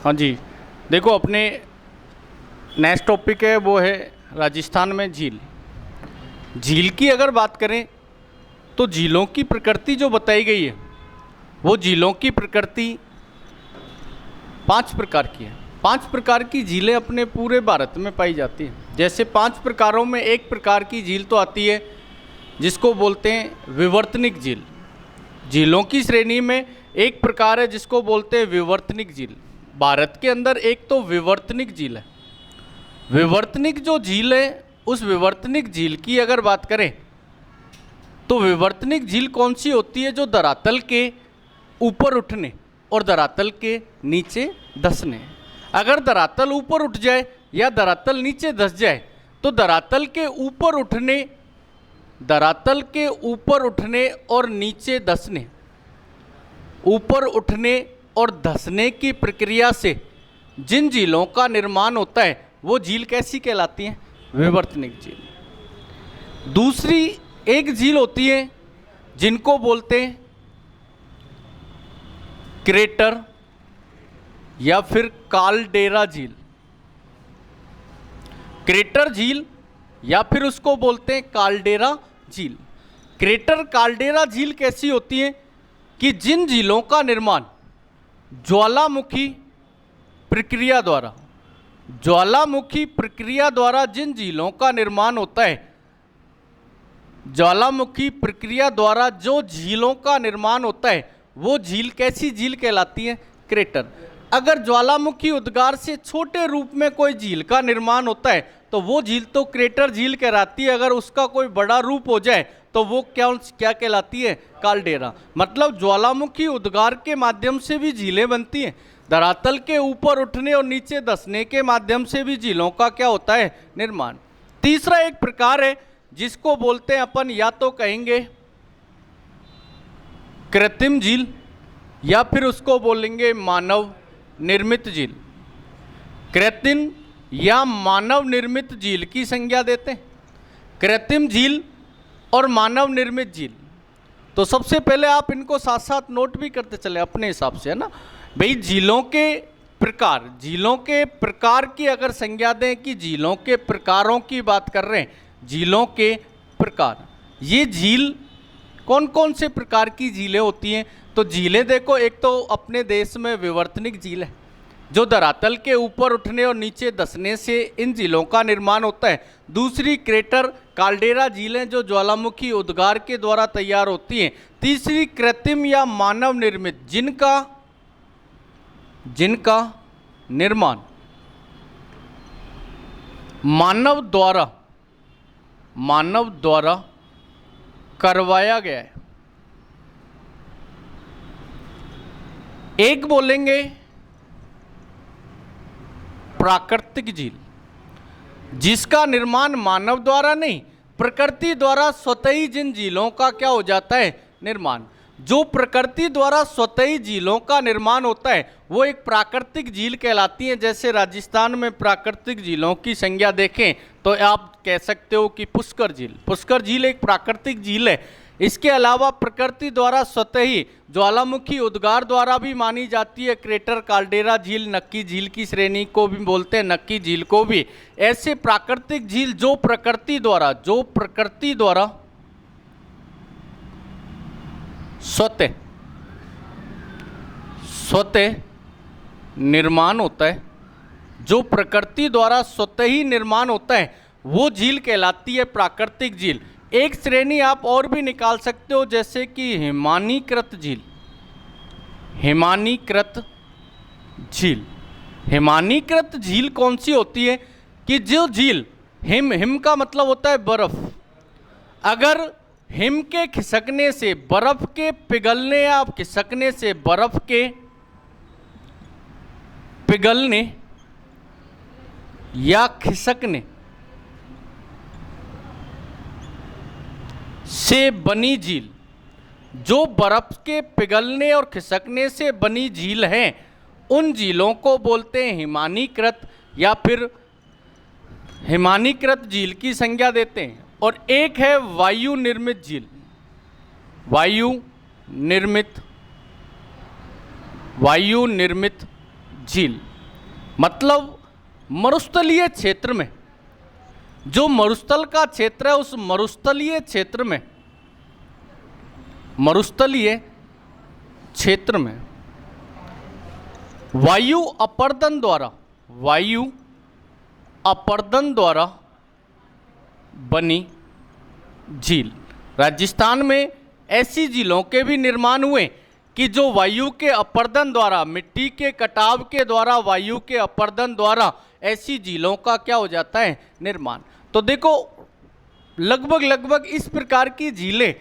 हाँ जी, देखो अपने नेक्स्ट टॉपिक है वो है राजस्थान में झील। झील की अगर बात करें तो झीलों की प्रकृति जो बताई गई है वो झीलों की प्रकृति 5 प्रकार की है। 5 प्रकार की झीलें अपने पूरे भारत में पाई जाती हैं। जैसे 5 प्रकारों में एक प्रकार की झील तो आती है जिसको बोलते हैं विवर्तनिक झील। झीलों की श्रेणी में एक प्रकार है जिसको बोलते हैं विवर्तनिक झील। भारत के अंदर एक तो विवर्तनिक झील है। विवर्तनिक जो झील है उस विवर्तनिक झील की अगर बात करें तो विवर्तनिक झील कौन सी होती है? जो धरातल के ऊपर उठने और धरातल के नीचे धंसने। अगर धरातल ऊपर उठ जाए या धरातल नीचे धंस जाए तो धरातल के ऊपर उठने और नीचे धंसने, ऊपर उठने और धंसने की प्रक्रिया से जिन झीलों का निर्माण होता है वो झील कैसी कहलाती है? विवर्तनिक झील। दूसरी एक झील होती है जिनको बोलते हैं क्रेटर या फिर काल्डेरा झील। क्रेटर झील या फिर उसको बोलते हैं काल्डेरा झील। क्रेटर काल्डेरा झील कैसी होती है कि जिन झीलों का निर्माण ज्वालामुखी प्रक्रिया द्वारा जिन झीलों का निर्माण होता है, ज्वालामुखी प्रक्रिया द्वारा जो झीलों का निर्माण होता है वो झील कैसी झील कहलाती है? क्रेटर। अगर ज्वालामुखी उद्गार से छोटे रूप में कोई झील का निर्माण होता है तो वो झील तो क्रेटर झील कहलाती है। अगर उसका कोई बड़ा रूप हो जाए तो वो क्या कहलाती है? काल्डेरा। मतलब ज्वालामुखी उद्गार के माध्यम से भी झीलें बनती हैं। धरातल के ऊपर उठने और नीचे धंसने के माध्यम से भी झीलों का क्या होता है? निर्माण। तीसरा एक प्रकार है जिसको बोलते हैं अपन, या तो कहेंगे कृत्रिम झील या फिर उसको बोलेंगे मानव निर्मित झील। कृत्रिम या मानव निर्मित झील की संज्ञा देते हैं। कृत्रिम झील और मानव निर्मित झील, तो सबसे पहले आप इनको साथ साथ नोट भी करते चले अपने हिसाब से, है ना भाई। झीलों के प्रकार की अगर संज्ञा दें कि झीलों के प्रकारों की बात कर रहे हैं, झीलों के प्रकार, ये झील कौन कौन से प्रकार की झीलें होती हैं? तो झीलें देखो, एक तो अपने देश में विवर्तनिक झील है जो धरातल के ऊपर उठने और नीचे धंसने से इन झीलों का निर्माण होता है। दूसरी क्रेटर काल्डेरा झीलें जो ज्वालामुखी उद्गार के द्वारा तैयार होती हैं। तीसरी कृत्रिम या मानव निर्मित, जिनका निर्माण मानव द्वारा करवाया गया है। एक बोलेंगे प्राकृतिक झील, जिसका निर्माण मानव द्वारा नहीं प्रकृति द्वारा स्वतः ही जिन झीलों का क्या हो जाता है? निर्माण। जो प्रकृति द्वारा स्वतः ही झीलों का निर्माण होता है वो एक प्राकृतिक झील कहलाती है। जैसे राजस्थान में प्राकृतिक झीलों की संज्ञा देखें तो आप कह सकते हो कि पुष्कर झील एक प्राकृतिक झील है। इसके अलावा प्रकृति द्वारा स्वतः ही ज्वालामुखी उद्गार द्वारा भी मानी जाती है क्रेटर काल्डेरा झील। नक्की झील की श्रेणी को भी बोलते हैं, नक्की झील को भी। ऐसे प्राकृतिक झील जो प्रकृति द्वारा स्वतः निर्माण होता है, जो प्रकृति द्वारा स्वतः ही निर्माण होता है वो झील कहलाती है प्राकृतिक झील। एक श्रेणी आप और भी निकाल सकते हो जैसे कि हिमानीकृत झील कौन सी होती है? कि जो झील हिम का मतलब होता है बर्फ। अगर हिम के खिसकने से, बर्फ के पिघलने या खिसकने से, बर्फ के पिघलने या खिसकने से बनी झील, जो बर्फ के पिघलने और खिसकने से बनी झील है उन झीलों को बोलते हैं हिमानीकृत या फिर हिमानीकृत झील की संज्ञा देते हैं। और एक है वायु निर्मित झील। वायु निर्मित झील मतलब मरुस्थलीय क्षेत्र में, जो मरुस्थल का क्षेत्र है उस मरुस्थलीय क्षेत्र में, मरुस्थलीय क्षेत्र में वायु अपर्दन द्वारा, वायु अपर्दन द्वारा बनी झील। राजस्थान में ऐसी झीलों के भी निर्माण हुए कि जो वायु के अपर्दन द्वारा, मिट्टी के कटाव के द्वारा, वायु के अपर्दन द्वारा ऐसी झीलों का क्या हो जाता है, निर्माण। तो देखो लगभग इस प्रकार की झीलें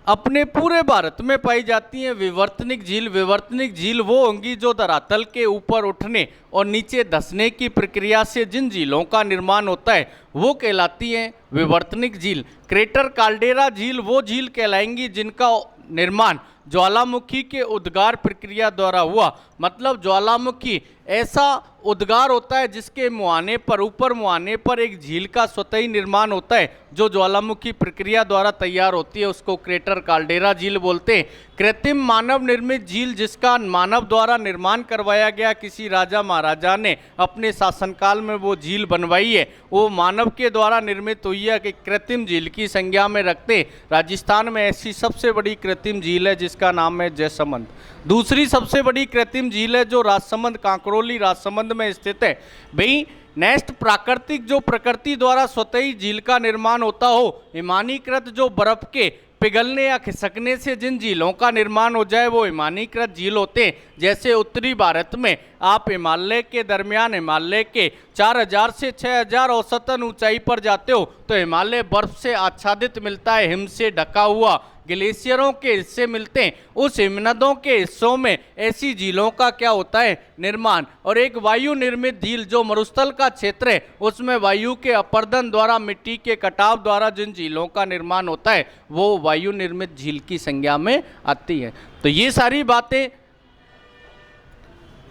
अपने पूरे भारत में पाई जाती हैं। विवर्तनिक झील, विवर्तनिक झील वो होंगी जो धरातल के ऊपर उठने और नीचे धंसने की प्रक्रिया से जिन झीलों का निर्माण होता है वो कहलाती हैं विवर्तनिक झील। क्रेटर काल्डेरा झील वो झील कहलाएंगी जिनका निर्माण ज्वालामुखी के उद्गार प्रक्रिया द्वारा हुआ। मतलब ज्वालामुखी ऐसा उद्गार होता है जिसके मुहाने पर, ऊपर मुहाने पर एक झील का स्वतः ही निर्माण होता है जो ज्वालामुखी प्रक्रिया द्वारा तैयार होती है, उसको क्रेटर काल्डेरा झील बोलते हैं। कृत्रिम मानव निर्मित झील जिसका मानव द्वारा निर्माण करवाया गया, किसी राजा महाराजा ने अपने शासनकाल में वो झील बनवाई है, वो मानव के द्वारा निर्मित हुई है कि कृत्रिम झील की संज्ञा में रखते। राजस्थान में ऐसी सबसे बड़ी कृत्रिम झील है जिसका नाम है जयसमंद। दूसरी सबसे बड़ी कृत्रिम झील है जो राजसमंद, कांकरोली राजसमंद में स्थित है। भाई नेक्स्ट प्राकृतिक, जो प्रकृति द्वारा स्वतः ही झील का निर्माण होता हो। हिमानीकृत जो बर्फ के पिघलने या खिसकने से जिन झीलों का निर्माण हो जाए वो हिमानीकृत झील होते हैं। जैसे उत्तरी भारत में आप हिमालय के दरमियान, हिमालय के 4000 से 6000 औसतन ऊंचाई पर जाते हो तो हिमालय बर्फ से आच्छादित मिलता है, हिम से ढका हुआ, ग्लेशियरों के हिस्से मिलते हैं। उस हिमनदों के हिस्सों में ऐसी झीलों का क्या होता है, निर्माण। और एक वायु निर्मित झील जो मरुस्थल का क्षेत्र है उसमें वायु के अपर्दन द्वारा, मिट्टी के कटाव द्वारा जिन झीलों का निर्माण होता है वो वायु निर्मित झील की संज्ञा में आती है। तो ये सारी बातें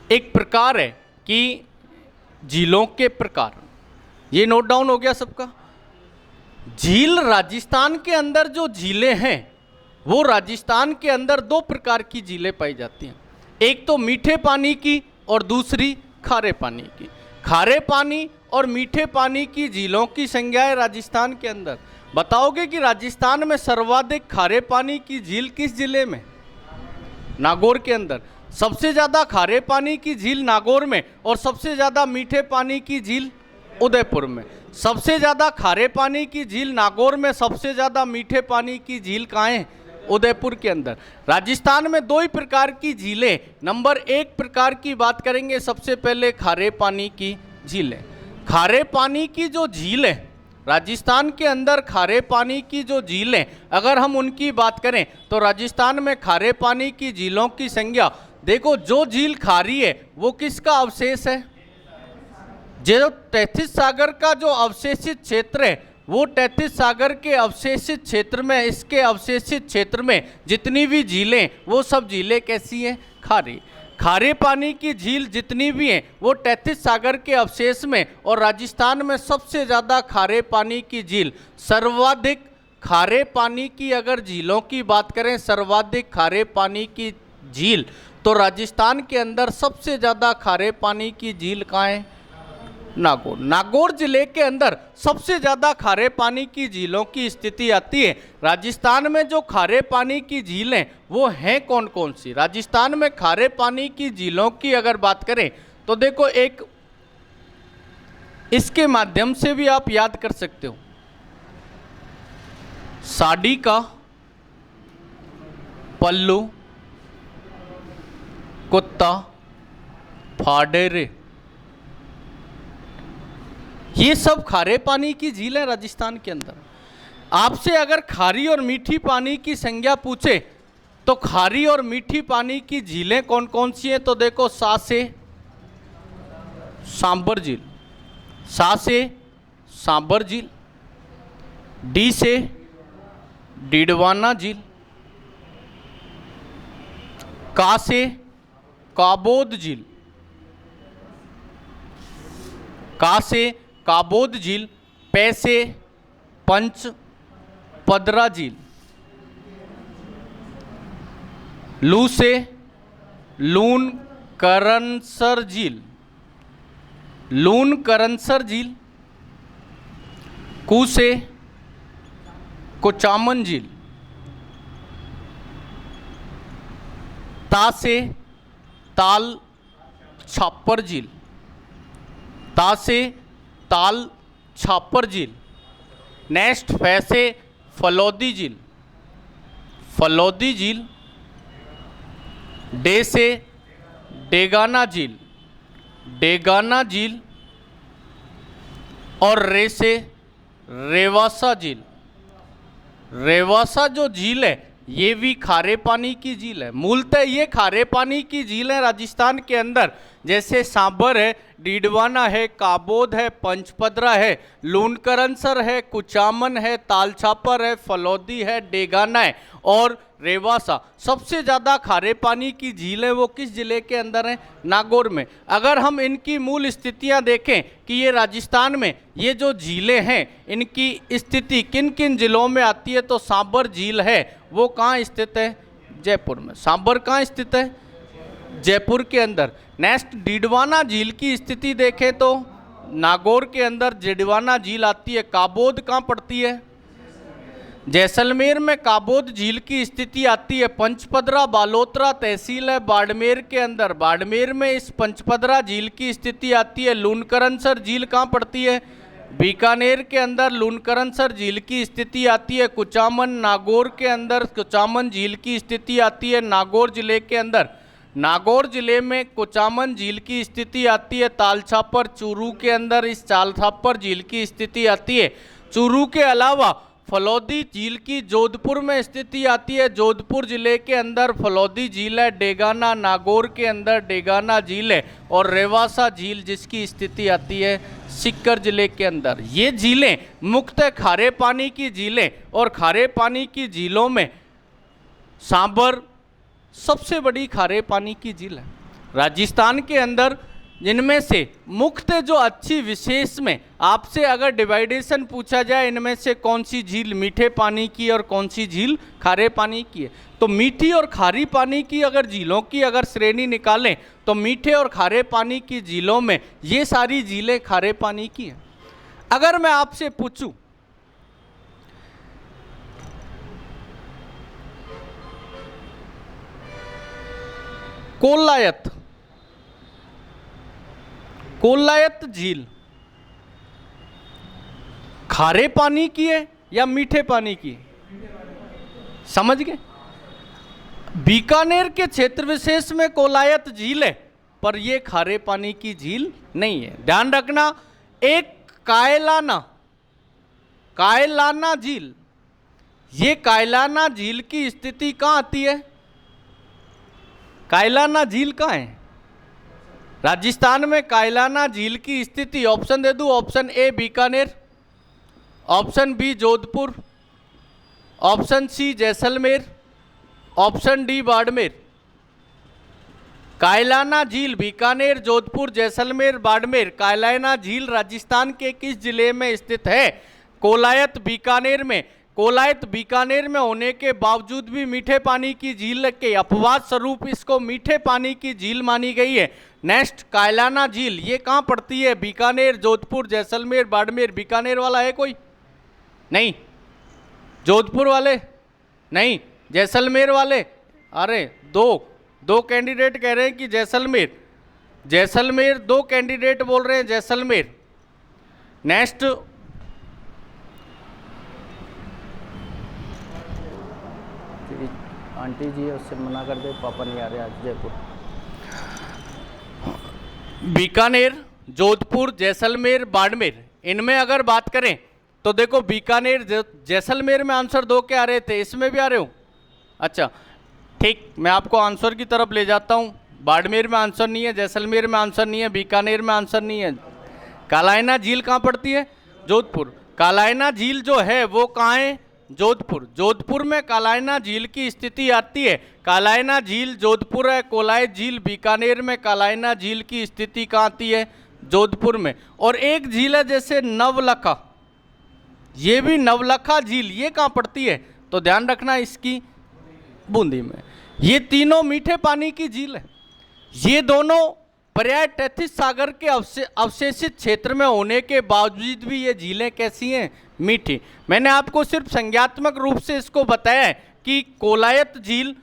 एक प्रकार है कि झीलों के प्रकार, ये नोट डाउन हो गया सबका। झील, राजस्थान के अंदर जो झीलें हैं वो राजस्थान के अंदर दो प्रकार की झीलें पाई जाती हैं। एक तो मीठे पानी की और दूसरी खारे पानी की। खारे पानी और मीठे पानी की झीलों की संज्ञा है राजस्थान के अंदर। बताओगे कि राजस्थान में सर्वाधिक खारे पानी की झील किस जिले में? नागौर के अंदर। सबसे ज़्यादा खारे पानी की झील नागौर में और सबसे ज़्यादा मीठे पानी की झील उदयपुर में। सबसे ज़्यादा खारे पानी की झील नागौर में, सबसे ज़्यादा मीठे पानी की झील कहाँ है? उदयपुर के अंदर। राजस्थान में दो ही प्रकार की झीलें। नंबर एक प्रकार की बात करेंगे सबसे पहले खारे पानी की झीलें। खारे पानी की जो झील है राजस्थान के अंदर, खारे पानी की जो झील है अगर हम उनकी बात करें तो राजस्थान में खारे पानी की झीलों की संज्ञा, देखो जो झील खारी है वो किसका अवशेष है? जो तैथिस सागर का जो अवशेषित क्षेत्र है वो तैथिस सागर के अवशेषित क्षेत्र में, इसके अवशेषित क्षेत्र में जितनी भी झीलें वो सब झीलें कैसी हैं? खारी। खारे पानी की झील जितनी भी हैं वो तैथिस सागर के अवशेष में। और राजस्थान में सबसे ज़्यादा खारे पानी की झील, सर्वाधिक खारे पानी की अगर झीलों की बात करें, सर्वाधिक खारे पानी की झील तो राजस्थान के अंदर सबसे ज़्यादा खारे पानी की झील कहाँ है? नागौर। नागौर जिले के अंदर सबसे ज़्यादा खारे पानी की झीलों की स्थिति आती है। राजस्थान में जो खारे पानी की झीलें वो हैं कौन कौन सी? राजस्थान में खारे पानी की झीलों की अगर बात करें तो देखो, एक इसके माध्यम से भी आप याद कर सकते हो। साड़ी का, पल्लू, कुत्ता, फाडेरे, ये सब खारे पानी की झील है राजस्थान के अंदर। आपसे अगर खारी और मीठी पानी की संज्ञा पूछे तो खारी और मीठी पानी की झीलें कौन कौन सी हैं? तो देखो, सा से सांबर झील, सा से सांबर झील, डी से डीडवाना झील, का से काबोद झील, का से काबोद झील, पै से पंच पदरा झील, लू से लून करनसर झील, लूनकरनसर झील, कू से कुचामन झील, ता से ताल छापर झील, ता से ताल छापर झील। नेक्स्ट फै से फलौदी झील, फलौदी झील। डे से डेगाना झील, डेगाना झील। और रे से रेवासा झील। रेवासा जो झील है ये भी खारे पानी की झील है। मूलतः ये खारे पानी की झील है राजस्थान के अंदर, जैसे सांबर है, डीडवाना है, काबोद है, पंचपदरा है, लूनकरनसर है, कुचामन है, तालछापर है, फलौदी है, डेगाना है और रेवासा। सबसे ज़्यादा खारे पानी की झील है वो किस जिले के अंदर है? नागौर में। अगर हम इनकी मूल स्थितियां देखें कि ये राजस्थान में ये जो झीलें हैं इनकी स्थिति किन किन जिलों में आती है, तो सांबर झील है वो कहाँ स्थित है? जयपुर में। सांबर कहाँ स्थित है? जयपुर के अंदर। नेक्स्ट डीडवाना झील की स्थिति देखें तो नागौर के अंदर डीडवाना झील आती है। काबोद कहाँ पड़ती है? जैसलमेर में काबोद झील की स्थिति आती है। पंचपदरा बालोतरा तहसील है बाड़मेर के अंदर, बाड़मेर में इस पंचपदरा झील की स्थिति आती है। लूनकरनसर झील कहाँ पड़ती है? बीकानेर के अंदर लूनकरनसर झील की स्थिति आती है। कुचामन नागौर के अंदर कुचामन झील की स्थिति आती है। नागौर जिले के अंदर नागौर जिले में कुचामन झील की स्थिति आती है। तालछापर चूरू के अंदर इस तालछापर झील की स्थिति आती है। चूरू के अलावा फलौदी झील की जोधपुर में स्थिति आती है। जोधपुर जिले के अंदर फलौदी झील है। डेगाना नागौर के अंदर डेगाना झील है और रेवासा झील जिसकी स्थिति आती है सीकर जिले के अंदर। ये झीलें मुख्यतः खारे पानी की झीलें और खारे पानी की झीलों में सांबर सबसे बड़ी खारे पानी की झील है राजस्थान के अंदर। जिनमें से मुख्य जो अच्छी विशेष में आपसे अगर डिवाइडेशन पूछा जाए इनमें से कौन सी झील मीठे पानी की और कौन सी झील खारे पानी की है, तो मीठी और खारी पानी की अगर झीलों की अगर श्रेणी निकालें तो मीठे और खारे पानी की झीलों में ये सारी झीलें खारे पानी की हैं। अगर मैं आपसे पूछूं कोलायत, कोलायत झील खारे पानी की है या मीठे पानी की? समझ गए? बीकानेर के क्षेत्र विशेष में कोलायत झील है पर यह खारे पानी की झील नहीं है। ध्यान रखना। एक कायलाना, कायलाना झील, ये कायलाना झील की स्थिति कहाँ आती है? कायलाना झील कहाँ है? राजस्थान में कायलाना झील की स्थिति ऑप्शन दे दूं। Option A Bikaner, option B Jodhpur, option C Jaisalmer, option D Barmer. Kaylana झील बीकानेर, जोधपुर, जैसलमेर, बाड़मेर। कायलाना झील राजस्थान के किस जिले में स्थित है? कोलायत बीकानेर में। कोलायत बीकानेर में होने के बावजूद भी मीठे पानी की झील के अपवाद स्वरूप इसको मीठे पानी की झील मानी गई है। नेक्स्ट कायलाना झील ये कहाँ पड़ती है? बीकानेर, जोधपुर, जैसलमेर, बाड़मेर। बीकानेर वाला है कोई? नहीं। जोधपुर वाले? नहीं। जैसलमेर वाले? अरे दो कैंडिडेट कह रहे हैं कि जैसलमेर, जैसलमेर दो कैंडिडेट बोल रहे हैं जैसलमेर। नेक्स्ट आंटी जी है उससे मना कर दे, पापा नहीं आ रहे आज जयपुर। बीकानेर, जोधपुर, जैसलमेर, बाड़मेर, इनमें अगर बात करें तो देखो बीकानेर जैसलमेर में आंसर दो के आ रहे थे, इसमें भी आ रहे हो? अच्छा ठीक, मैं आपको आंसर की तरफ ले जाता हूँ। बाड़मेर में आंसर नहीं है, जैसलमेर में आंसर नहीं है, बीकानेर में आंसर नहीं है। कालायना झील कहाँ पड़ती है? जोधपुर। कालायना झील जो है वो कहाँ है? जोधपुर। जोधपुर में कालायना झील की स्थिति आती है। कालायना झील जोधपुर है। कोलायत झील बीकानेर में। कालायना झील की स्थिति कहाँ आती है? जोधपुर में। और एक झील है जैसे नवलखा, ये भी नवलखा झील, ये कहाँ पड़ती है? तो ध्यान रखना इसकी बूंदी में। ये तीनों मीठे पानी की झील है। ये दोनों पर्याय तैथिस सागर के अवशेषित क्षेत्र में होने के बावजूद भी ये झीलें कैसी हैं? मीठी। मैंने आपको सिर्फ संज्ञात्मक रूप से इसको बताया है कि कोलायत झील,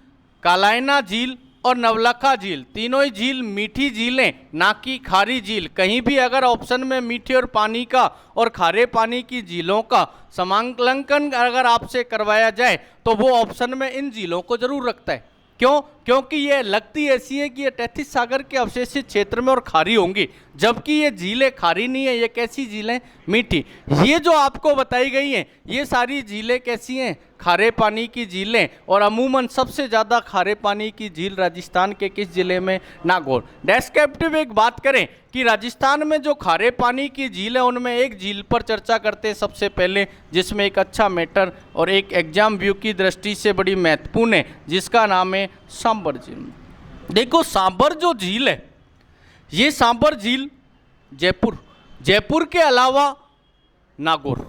कालायना झील और नवलखा झील, तीनों ही झील मीठी झीलें, ना कि खारी झील। कहीं भी अगर ऑप्शन में मीठे और पानी का और खारे पानी की झीलों का समांकलन अगर आपसे करवाया जाए तो वो ऑप्शन में इन झीलों को जरूर रखता है। क्यों? क्योंकि ये लगती ऐसी है कि ये तैथिस सागर के अवशेषित क्षेत्र में और खारी होंगी, जबकि ये झीलें खारी नहीं है। ये कैसी झीलें? मीठी। ये जो आपको बताई गई हैं ये सारी झीलें कैसी हैं? खारे पानी की झीलें। और अमूमन सबसे ज़्यादा खारे पानी की झील राजस्थान के किस जिले में? नागौर। डेस्क्रिप्टिव एक बात करें कि राजस्थान में जो खारे पानी की झील है उनमें एक झील पर चर्चा करते हैं सबसे पहले, जिसमें एक अच्छा मैटर और एक एग्जाम व्यू की दृष्टि से बड़ी महत्वपूर्ण है, जिसका नाम है सांबर झील। देखो सांबर जो झील है, ये सांबर झील जयपुर के अलावा नागौर,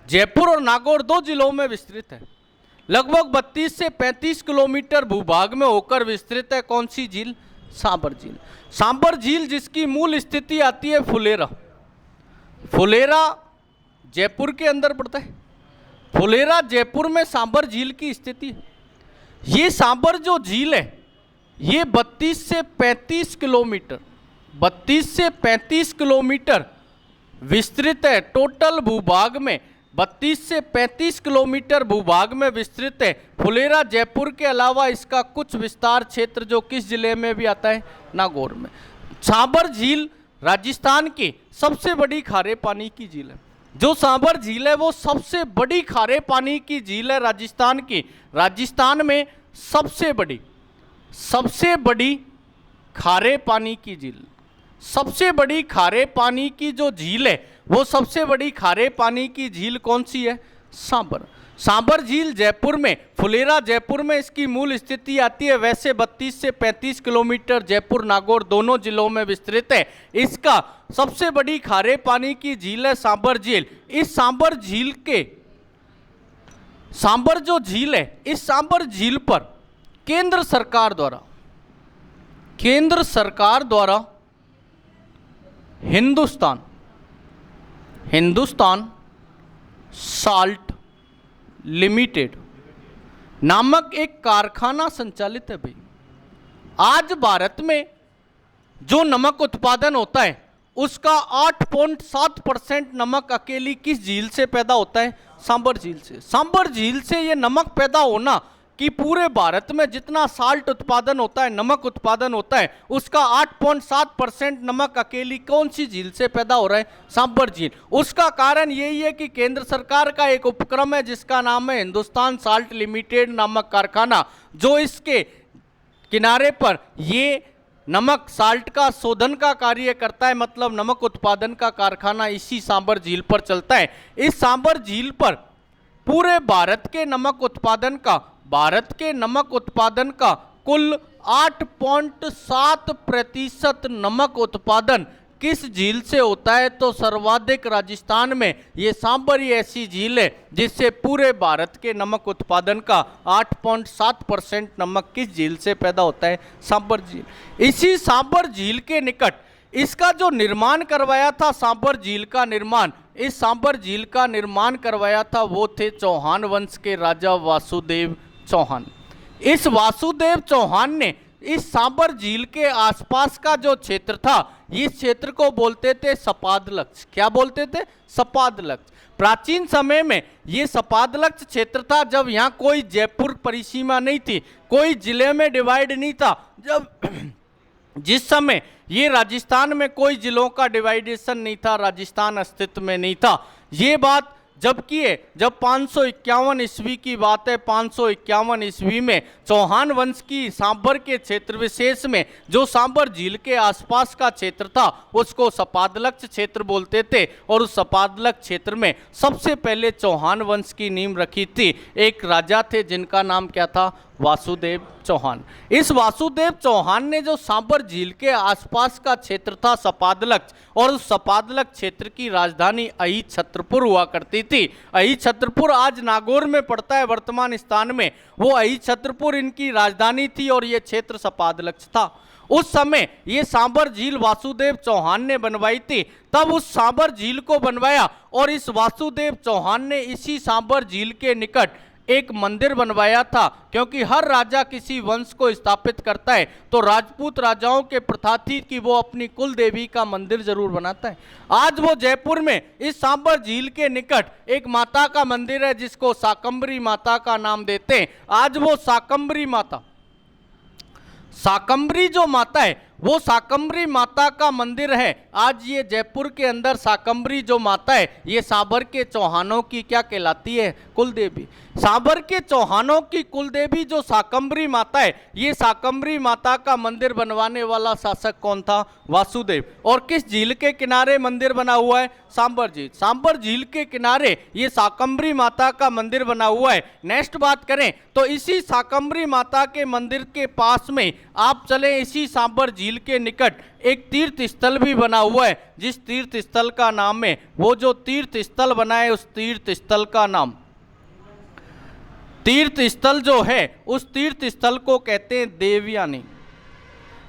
जयपुर और नागौर दो जिलों में विस्तृत है। लगभग 32 से 35 किलोमीटर भूभाग में होकर विस्तृत है। कौन सी झील? सांबर झील। सांबर झील जिसकी मूल स्थिति आती है फुलेरा। फुलेरा जयपुर के अंदर पड़ता है। फुलेरा जयपुर में सांबर झील की स्थिति है। ये सांबर जो झील है ये 32 से 35 किलोमीटर विस्तृत है। टोटल भूभाग में 32 से 35 किलोमीटर भूभाग में विस्तृत है। फुलेरा जयपुर के अलावा इसका कुछ विस्तार क्षेत्र जो किस जिले में भी आता है? नागौर में। सांबर झील राजस्थान की सबसे बड़ी खारे पानी की झील है। जो सांबर झील है वो सबसे बड़ी खारे पानी की झील है राजस्थान की। राजस्थान में सबसे बड़ी खारे पानी की झील, सबसे बड़ी खारे पानी की जो झील है वो सबसे बड़ी खारे पानी की झील कौन सी है? सांबर झील जयपुर में, फुलेरा जयपुर में इसकी मूल स्थिति आती है। वैसे 32 से 35 किलोमीटर जयपुर नागौर दोनों जिलों में विस्तृत है। इसका सबसे बड़ी खारे पानी की झील है सांबर झील। इस सांबर झील के सांबर जो झील है, इस सांबर झील पर केंद्र सरकार द्वारा हिंदुस्तान साल्ट लिमिटेड नामक एक कारखाना संचालित है। भाई आज भारत में जो नमक उत्पादन होता है उसका 8.7% नमक अकेली किस झील से पैदा होता है? सांबर झील से। सांबर झील से ये नमक पैदा होना कि पूरे भारत में जितना साल्ट उत्पादन होता है, नमक उत्पादन होता है, उसका 8.7% नमक अकेली कौन सी झील से पैदा हो रहा है? सांबर झील। उसका कारण यही है कि केंद्र सरकार का एक उपक्रम है जिसका नाम है हिंदुस्तान साल्ट लिमिटेड नामक कारखाना, जो इसके किनारे पर ये नमक साल्ट का शोधन का कार्य करता है। मतलब नमक उत्पादन का कारखाना इसी सांबर झील पर चलता है। इस सांबर झील पर पूरे भारत के नमक उत्पादन का कुल 8.7% नमक उत्पादन किस झील से होता है? तो सर्वाधिक राजस्थान में ये सांबर ही ऐसी झील है जिससे पूरे भारत के नमक उत्पादन का 8.7% नमक किस झील से पैदा होता है? सांबर झील। इसी सांबर झील के निकट इसका जो निर्माण करवाया था, सांबर झील का निर्माण, इस सांबर झील का निर्माण करवाया था वो थे चौहान वंश के राजा वासुदेव चौहान। इस वासुदेव चौहान ने इस सांबर झील के आसपास का जो क्षेत्र था, इस क्षेत्र को बोलते थे सपादलक्ष। क्या बोलते थे? सपादलक्ष। प्राचीन समय में ये सपादलक्ष क्षेत्र था जब यहाँ कोई जयपुर परिसीमा नहीं थी, कोई जिले में डिवाइड नहीं था। जिस समय ये राजस्थान में कोई जिलों का डिवाइडेशन नहीं था, राजस्थान अस्तित्व में नहीं था। ये बात जब 551 ईस्वी की बात है। 551 ईस्वी में चौहान वंश की सांबर के क्षेत्र विशेष में जो सांबर झील के आसपास का क्षेत्र था उसको सपादलक्ष क्षेत्र बोलते थे। और उस सपादलक्ष क्षेत्र में सबसे पहले चौहान वंश की नींव रखी थी एक राजा थे जिनका नाम क्या था? वासुदेव चौहान। इस वासुदेव चौहान ने जो सांबर झील के आसपास का क्षेत्र था सपादलक्ष, और उस सपादलक्ष क्षेत्र की राजधानी अहि छत्रपुर हुआ करती थी। अहि छत्रपुर आज नागौर में पड़ता है वर्तमान स्थान में, वो अहि छत्रपुर इनकी राजधानी थी और ये क्षेत्र सपादलक्ष था। उस समय ये सांबर झील वासुदेव चौहान ने बनवाई थी, तब उस सांबर झील को बनवाया और इस वासुदेव चौहान ने इसी सांबर झील के निकट एक मंदिर बनवाया था, क्योंकि हर राजा किसी वंश को स्थापित करता है तो राजपूत राजाओं के प्रथा थी कि वो अपनी कुल देवी का मंदिर जरूर बनाता है। आज वो जयपुर में इस सांबर झील के निकट एक माता का मंदिर है जिसको शाकंभरी माता का नाम देते हैं। आज वो शाकंभरी माता, शाकंभरी जो माता है वो शाकंभरी माता का मंदिर है। आज ये जयपुर के अंदर शाकंभरी जो माता है ये सांबर के चौहानों की क्या कहलाती है? कुल देवी। सांबर के चौहानों की कुल देवी जो शाकंभरी माता है, ये शाकंभरी माता का मंदिर बनवाने वाला शासक कौन था? वासुदेव। और किस झील के किनारे मंदिर बना हुआ है? सांबर झील। सांबर झील के किनारे ये शाकंभरी माता का मंदिर बना हुआ है। नेक्स्ट बात करें तो इसी शाकंभरी माता के मंदिर के पास में आप चले, इसी सांबर झील के निकट एक तीर्थ स्थल भी बना हुआ है, जिस तीर्थ स्थल का नाम है, वो जो तीर्थ स्थल बना है उस तीर्थ स्थल का नाम, तीर्थ स्थल जो है उस तीर्थ स्थल को कहते हैं देवयानी।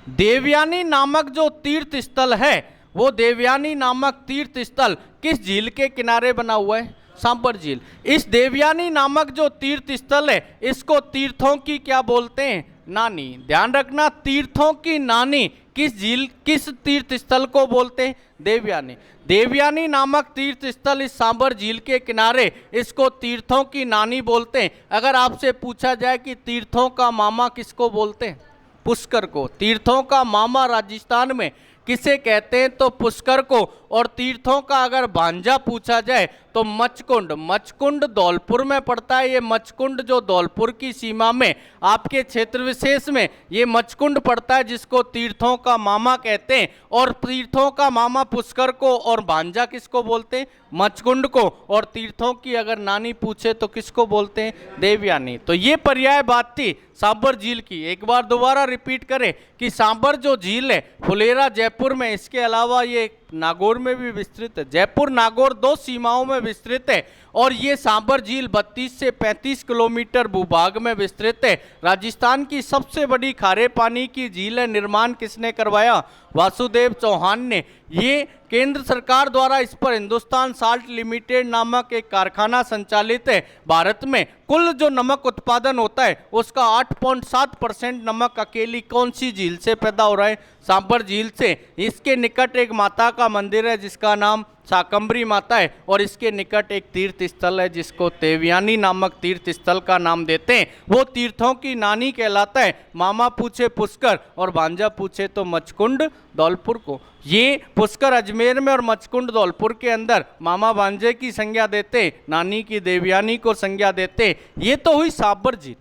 देवयानी नामक जो तीर्थ स्थल है, वो देवयानी नामक तीर्थ स्थल किस झील के किनारे बना हुआ है? सांबर झील। इस देवयानी नामक जो तीर्थ स्थल है, इसको तीर्थों की क्या बोलते हैं? नानी। ध्यान रखना, तीर्थों की नानी किस झील, किस तीर्थ स्थल को बोलते हैं? देवयानी। देवयानी नामक तीर्थ स्थल इस सांबर झील के किनारे, इसको तीर्थों की नानी बोलते हैं। अगर आपसे पूछा जाए कि तीर्थों का मामा किसको बोलते हैं? पुष्कर को। तीर्थों का मामा राजस्थान में किसे कहते हैं? तो पुष्कर को। और तीर्थों का अगर भांजा पूछा जाए तो मचकुंड। मचकुंड धौलपुर में पड़ता है। ये मचकुंड जो धौलपुर की सीमा में आपके क्षेत्र विशेष में ये मचकुंड पड़ता है, जिसको तीर्थों का मामा कहते हैं। और तीर्थों का मामा पुष्कर को और भांजा किसको बोलते हैं? मचकुंड को। और तीर्थों की अगर नानी पूछे तो किसको बोलते हैं? देवयानी। तो ये पर्याय बात थी सांबर झील की। एक बार दोबारा रिपीट करें कि सांबर जो झील है फुलेरा जयपुर में, इसके अलावा ये नागौर में भी विस्तृत है। जयपुर नागौर दो सीमाओं में विस्तृत है। और ये सांबर झील 32 से 35 किलोमीटर भूभाग में विस्तृत है। राजस्थान की सबसे बड़ी खारे पानी की झील है। निर्माण किसने करवाया? वासुदेव चौहान ने। ये केंद्र सरकार द्वारा इस पर हिंदुस्तान साल्ट लिमिटेड नामक एक कारखाना संचालित है। भारत में कुल जो नमक उत्पादन होता है उसका 8.7% नमक अकेली कौन सी झील से पैदा हो रहा है? सांबर झील से। इसके निकट एक माता का मंदिर है जिसका नाम शाकंभरी माता है। और इसके निकट एक तीर्थ स्थल है जिसको देवयानी नामक तीर्थ स्थल का नाम देते हैं। वो तीर्थों की नानी कहलाता है। मामा पूछे पुष्कर और भांजा पूछे तो मचकुंड धौलपुर को। ये पुष्कर अजमेर में और मचकुंड धौलपुर के अंदर मामा भांजे की संज्ञा देते, नानी की देवयानी को संज्ञा देते। ये तो हुई सांबर झील।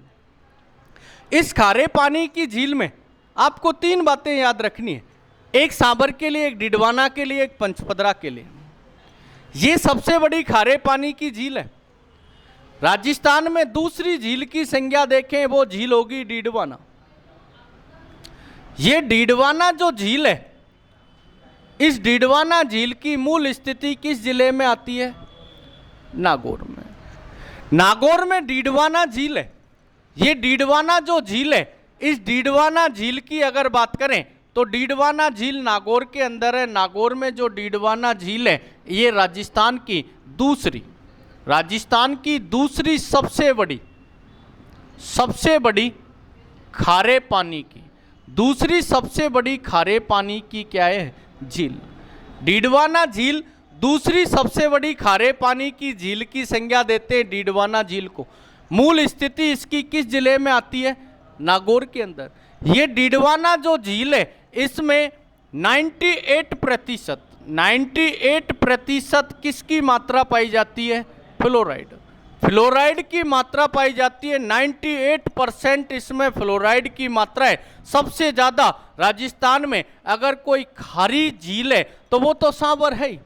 इस खारे पानी की झील में आपको 3 बातें याद रखनी है। एक सांबर के लिए, एक डिडवाना के लिए, एक पंचपदरा के लिए। ये सबसे बड़ी खारे पानी की झील है। राजस्थान में दूसरी झील की संज्ञा देखें, वो झील होगी डीडवाना। ये डीडवाना जो झील है, इस डीडवाना झील की मूल स्थिति किस जिले में आती है? नागौर में। नागौर में डीडवाना झील है। ये डीडवाना जो झील है, इस डीडवाना झील की अगर बात करें तो डीडवाना झील नागौर के अंदर है। नागौर में जो डीडवाना झील है ये राजस्थान की दूसरी सबसे बड़ी खारे पानी की, दूसरी सबसे बड़ी खारे पानी की क्या है? झील। डीडवाना झील दूसरी सबसे बड़ी खारे पानी की झील की संज्ञा देते हैं डीडवाना झील को। मूल स्थिति इसकी किस जिले में आती है? नागौर के अंदर। ये डीडवाना जो झील है इसमें 98% किसकी मात्रा पाई जाती है? फ्लोराइड। फ्लोराइड की मात्रा पाई जाती है। 98% इसमें फ्लोराइड की मात्रा है। सबसे ज़्यादा राजस्थान में अगर कोई खारी झील है तो वो तो सांबर है ही,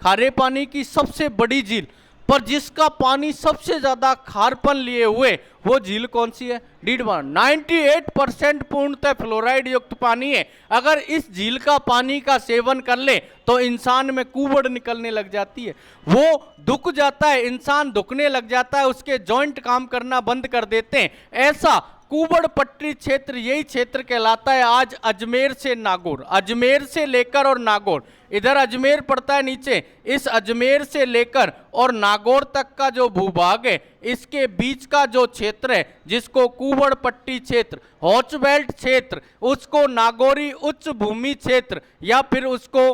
खारे पानी की सबसे बड़ी झील। पर जिसका पानी सबसे ज़्यादा खारपन लिए हुए वो झील कौन सी है? डीडवाना। 98% पूर्णतः फ्लोराइड युक्त पानी है। अगर इस झील का पानी का सेवन कर ले तो इंसान में कुबड़ निकलने लग जाती है, वो दुख जाता है, इंसान दुखने लग जाता है, उसके जॉइंट काम करना बंद कर देते हैं। ऐसा कुबड़ पट्टी क्षेत्र, यही क्षेत्र कहलाता है आज अजमेर से नागौर, अजमेर से लेकर और नागौर, इधर अजमेर पड़ता है नीचे, इस अजमेर से लेकर और नागौर तक का जो भूभाग है, इसके बीच का जो क्षेत्र है जिसको कुबड़ पट्टी क्षेत्र, हॉच बेल्ट क्षेत्र, उसको नागौरी उच्च भूमि क्षेत्र या फिर उसको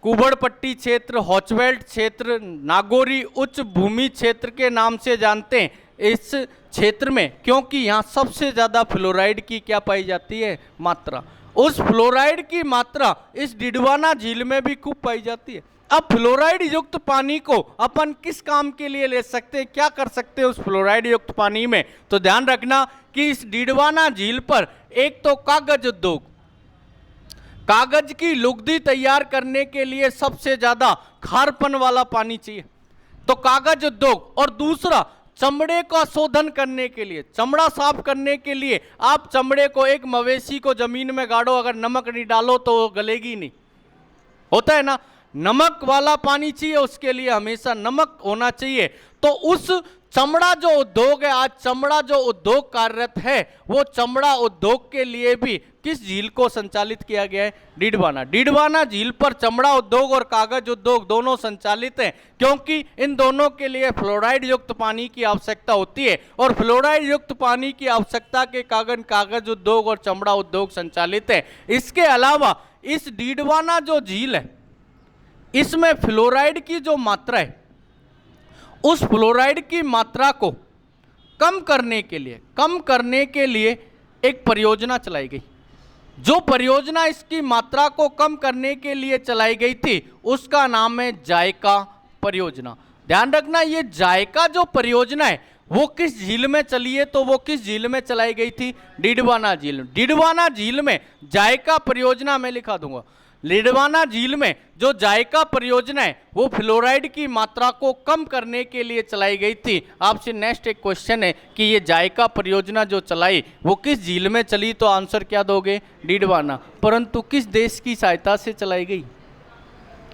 कुबड़ पट्टी क्षेत्र, हॉच बेल्ट क्षेत्र, नागौरी उच्च भूमि क्षेत्र के नाम से जानते हैं इस क्षेत्र में, क्योंकि यहाँ सबसे ज़्यादा फ्लोराइड की क्या पाई जाती है, मात्रा। उस फ्लोराइड की मात्रा इस डिडवाना झील में भी खूब पाई जाती है। अब फ्लोराइड युक्त पानी को अपन किस काम के लिए ले सकते हैं, क्या कर सकते हैं उस फ्लोराइड युक्त पानी में, तो ध्यान रखना कि इस डिडवाना झील पर एक तो कागज उद्योग, कागज की लुगदी तैयार करने के लिए सबसे ज्यादा खारपन वाला पानी चाहिए, तो कागज उद्योग, और दूसरा चमड़े का शोधन करने के लिए, चमड़ा साफ करने के लिए आप चमड़े को, एक मवेशी को जमीन में गाड़ो, अगर नमक नहीं डालो तो वो गलेगी नहीं, होता है ना, नमक वाला पानी चाहिए, उसके लिए हमेशा नमक होना चाहिए। तो उस चमड़ा जो उद्योग है, आज चमड़ा जो उद्योग कार्यरत है, वो चमड़ा उद्योग के लिए भी किस झील को संचालित किया गया है, डिडवाना। डिडवाना झील पर चमड़ा उद्योग और कागज उद्योग दोनों संचालित हैं, क्योंकि इन दोनों के लिए फ्लोराइड युक्त पानी की आवश्यकता होती है, और फ्लोराइड युक्त पानी की आवश्यकता के कारण कागज उद्योग और चमड़ा उद्योग संचालित है। इसके अलावा इस डिडवाना जो झील है, इसमें फ्लोराइड की जो मात्रा है, उस फ्लोराइड की मात्रा को कम करने के लिए एक परियोजना चलाई गई। जो परियोजना इसकी मात्रा को कम करने के लिए चलाई गई थी, उसका नाम है जायका परियोजना। ध्यान रखना, ये जायका जो परियोजना है वो किस झील में चली है, तो वो किस झील में चलाई गई थी, डिडवाना झील। डिडवाना झील में जायका परियोजना मैं लिखा दूंगा। डिडवाना झील में जो जायका परियोजना है वो फ्लोराइड की मात्रा को कम करने के लिए चलाई गई थी। आपसे नेक्स्ट एक क्वेश्चन है कि ये जायका परियोजना जो चलाई वो किस झील में चली, तो आंसर क्या दोगे, डिडवाना। परंतु किस देश की सहायता से चलाई गई,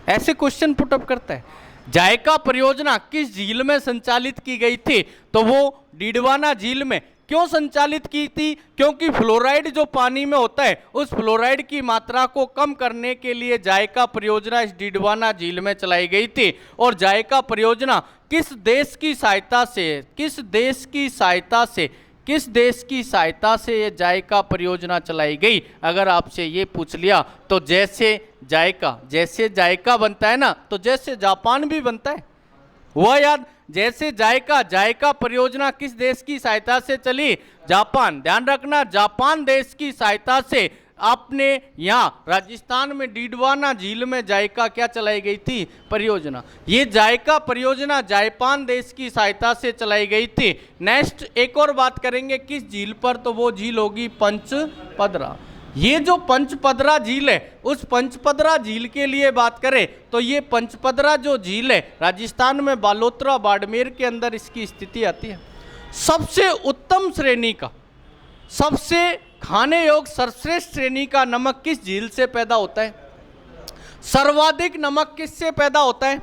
ऐसे क्वेश्चन पुटअप करता है। जायका परियोजना किस झील में संचालित की गई थी, तो वो डिडवाना झील में। क्यों संचालित की थी, क्योंकि फ्लोराइड जो पानी में होता है, उस फ्लोराइड की मात्रा को कम करने के लिए जायका परियोजना इस डिडवाना झील में चलाई गई थी। और जायका परियोजना किस देश की सहायता से, किस देश की सहायता से ये जायका परियोजना चलाई गई, अगर आपसे ये पूछ लिया तो जैसे जायका बनता है ना, तो जैसे जापान भी बनता है, हुआ याद। जैसे जायका परियोजना किस देश की सहायता से चली, जापान। ध्यान रखना, जापान देश की सहायता से आपने यहाँ राजस्थान में डिडवाना झील में जायका क्या चलाई गई थी, परियोजना। ये जायका परियोजना जापान देश की सहायता से चलाई गई थी। नेक्स्ट एक और बात करेंगे किस झील पर, तो वो झील होगी पंचपदरा। ये जो पंचपदरा झील है, उस पंचपदरा झील के लिए बात करें तो ये पंचपदरा जो झील है राजस्थान में बालोतरा बाड़मेर के अंदर इसकी स्थिति आती है। सबसे उत्तम श्रेणी का, सबसे खाने योग्य सर्वश्रेष्ठ श्रेणी का नमक किस झील से पैदा होता है, सर्वाधिक नमक किससे पैदा होता है,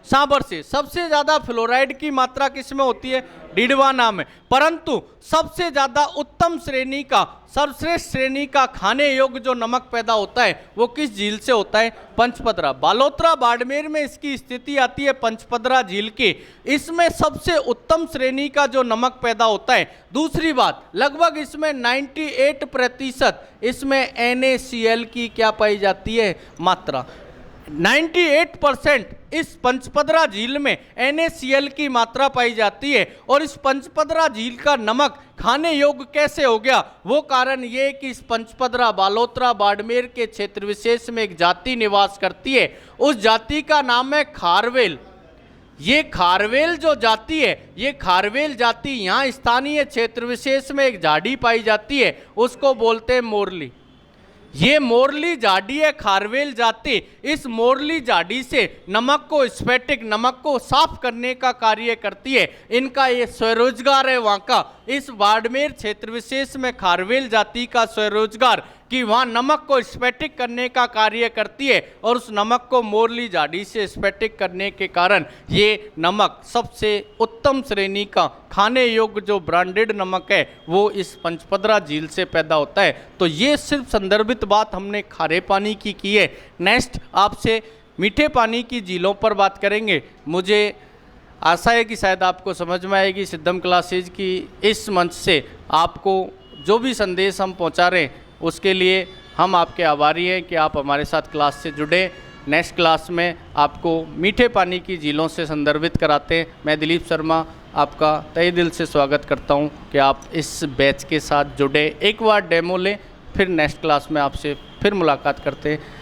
सांबर से। सबसे ज्यादा फ्लोराइड की मात्रा किस में होती है, डिडवाना में। परंतु सबसे ज्यादा उत्तम श्रेणी का, सर्वश्रेष्ठ श्रेणी का खाने योग्य जो नमक पैदा होता है वो किस झील से होता है, पंचपदरा। बालोतरा बाड़मेर में इसकी स्थिति आती है पंचपदरा झील की। इसमें सबसे उत्तम श्रेणी का जो नमक पैदा होता है। दूसरी बात, लगभग इसमें 98% इसमें NaCl की क्या पाई जाती है, मात्रा। 98% इस पंचपदरा झील में NaCl की मात्रा पाई जाती है। और इस पंचपदरा झील का नमक खाने योग्य कैसे हो गया, वो कारण ये कि इस पंचपदरा बालोतरा बाड़मेर के क्षेत्र विशेष में एक जाति निवास करती है। उस जाति का नाम है खारवेल। ये खारवेल जो जाति है, ये खारवेल जाति यहाँ स्थानीय क्षेत्र विशेष में एक झाड़ी पाई जाती है, उसको बोलते हैं मोरली। ये मोरली झाड़ी है, खारवेल जाति। इस मोरली झाड़ी से नमक को, स्फटिक नमक को साफ करने का कार्य करती है। इनका ये स्वरोजगार है वहाँ का। इस बाड़मेर क्षेत्र विशेष में खारवेल जाति का स्वरोजगार कि वहाँ नमक को स्फटिक करने का कार्य करती है और उस नमक को मोरली झाड़ी से स्फटिक करने के कारण ये नमक सबसे उत्तम श्रेणी का खाने योग्य जो ब्रांडेड नमक है वो इस पंचपदरा झील से पैदा होता है। तो ये सिर्फ संदर्भित बात हमने खारे पानी की है। नेक्स्ट आपसे मीठे पानी की झीलों पर बात करेंगे। मुझे आशा है कि शायद आपको समझ में आएगी। सिद्धम क्लासेज की इस मंच से आपको जो भी संदेश हम पहुंचा रहे हैं उसके लिए हम आपके आभारी हैं कि आप हमारे साथ क्लास से जुड़े। नेक्स्ट क्लास में आपको मीठे पानी की झीलों से संदर्भित कराते हैं। मैं दिलीप शर्मा आपका तहे दिल से स्वागत करता हूं कि आप इस बैच के साथ जुड़े। एक बार डेमो लें, फिर नेक्स्ट क्लास में आपसे फिर मुलाकात करते हैं।